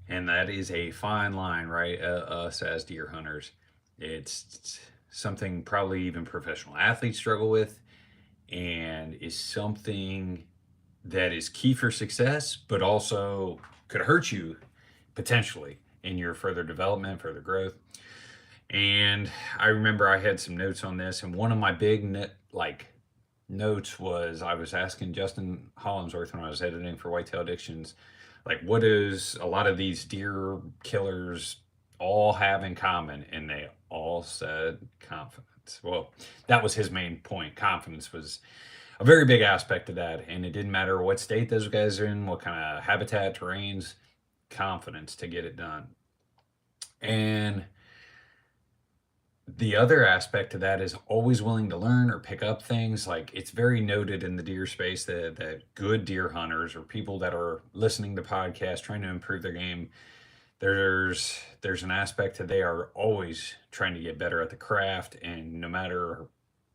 And that is a fine line, right? Us as deer hunters, it's something probably even professional athletes struggle with, and is something that is key for success, but also could hurt you potentially in your further development, further growth. And I remember I had some notes on this, and one of my big notes was I was asking Justin Hollingsworth when I was editing for Whitetail Addictions, like, what does a lot of these deer killers all have in common? And they all said confidence. Well, that was his main point. Confidence was a very big aspect of that, and it didn't matter what state those guys are in, what kind of habitat, terrains, confidence to get it done. And the other aspect to that is always willing to learn or pick up things. Like, it's very noted in the deer space that good deer hunters or people that are listening to podcasts trying to improve their game, there's an aspect that they are always trying to get better at the craft, and no matter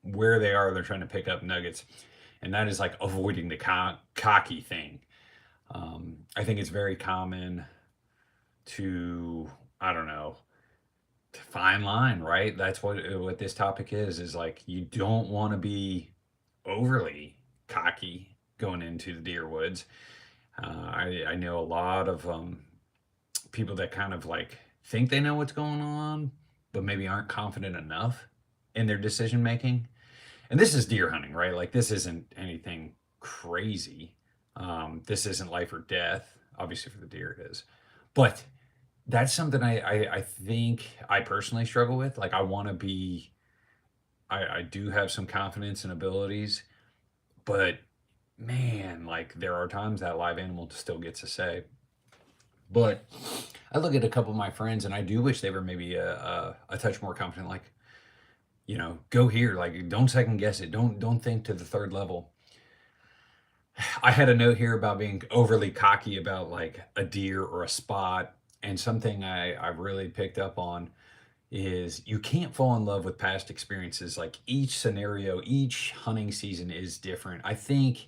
where they are, they're trying to pick up nuggets. And that is like avoiding the cocky thing. I think it's very common to, I don't know, fine line, right? That's what this topic is like, you don't want to be overly cocky going into the deer woods. I know a lot of people that kind of like think they know what's going on, but maybe aren't confident enough in their decision making. And this is deer hunting, right? Like, this isn't anything crazy. This isn't life or death. Obviously, for the deer, it is. But that's something I think I personally struggle with. Like, I want to be, I do have some confidence and abilities, but man, like, there are times that live animal still gets a say. But I look at a couple of my friends, and I do wish they were maybe a touch more confident. Like, go here. Like, don't second guess it. Don't think to the third level. I had a note here about being overly cocky about like a deer or a spot, and something I've really picked up on is you can't fall in love with past experiences. Like, each scenario, each hunting season is different. I think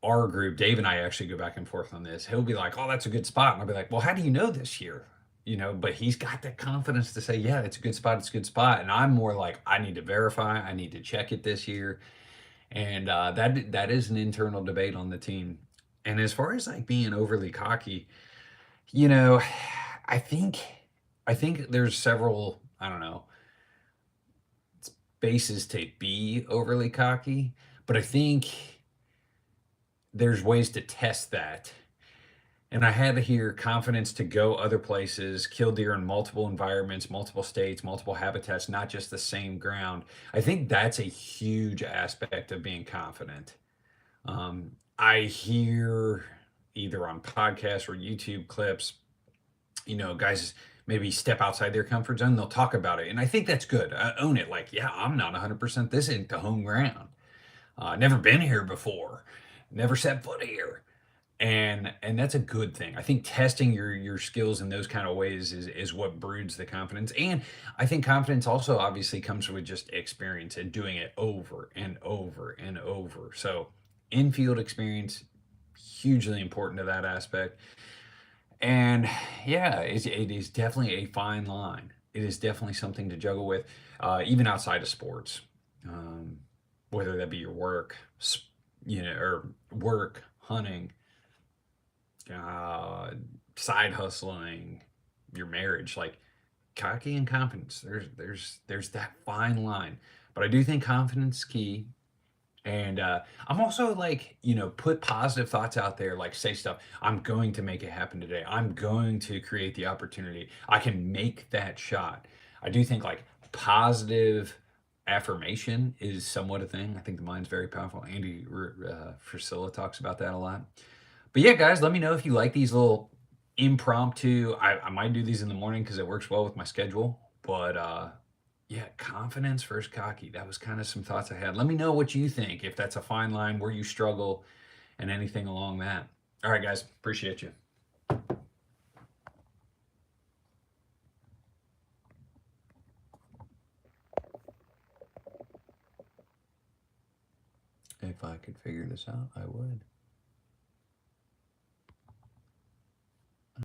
our group, Dave and I actually go back and forth on this. He'll be like, "Oh, that's a good spot," and I'll be like, "Well, how do you know this year?" But he's got that confidence to say, "Yeah, it's a good spot. It's a good spot." And I'm more like, I need to verify. I need to check it this year, and that is an internal debate on the team. And as far as like being overly cocky, you know, I think I think there's several, I don't know, bases to be overly cocky, but I think there's ways to test that. And I had to hear confidence to go other places, kill deer in multiple environments, multiple states, multiple habitats, not just the same ground. I think that's a huge aspect of being confident. I hear either on podcasts or YouTube clips, guys maybe step outside their comfort zone, they'll talk about it. And I think that's good. Own it. Like, yeah, I'm not 100%. This ain't the home ground. Never been here before. Never set foot here. And that's a good thing. I think testing your skills in those kind of ways is what broods the confidence. And I think confidence also obviously comes with just experience and doing it over and over and over. So infield experience, hugely important to that aspect. And yeah, it is definitely a fine line. It is definitely something to juggle with, even outside of sports, um, whether that be your work, or work, hunting, uh, side hustling, your marriage, like cocky and confidence. There's that fine line, but I do think confidence is key. And I'm also like, put positive thoughts out there, like say stuff. I'm going to make it happen today. I'm going to create the opportunity. I can make that shot. I do think like positive affirmation is somewhat a thing. I think the mind's very powerful. Andy Frisilla talks about that a lot. But yeah, guys, let me know if you like these little impromptu. I might do these in the morning because it works well with my schedule. But yeah, confidence versus cocky. That was kind of some thoughts I had. Let me know what you think, if that's a fine line, where you struggle, and anything along that. All right, guys, appreciate you. If I could figure this out, I would.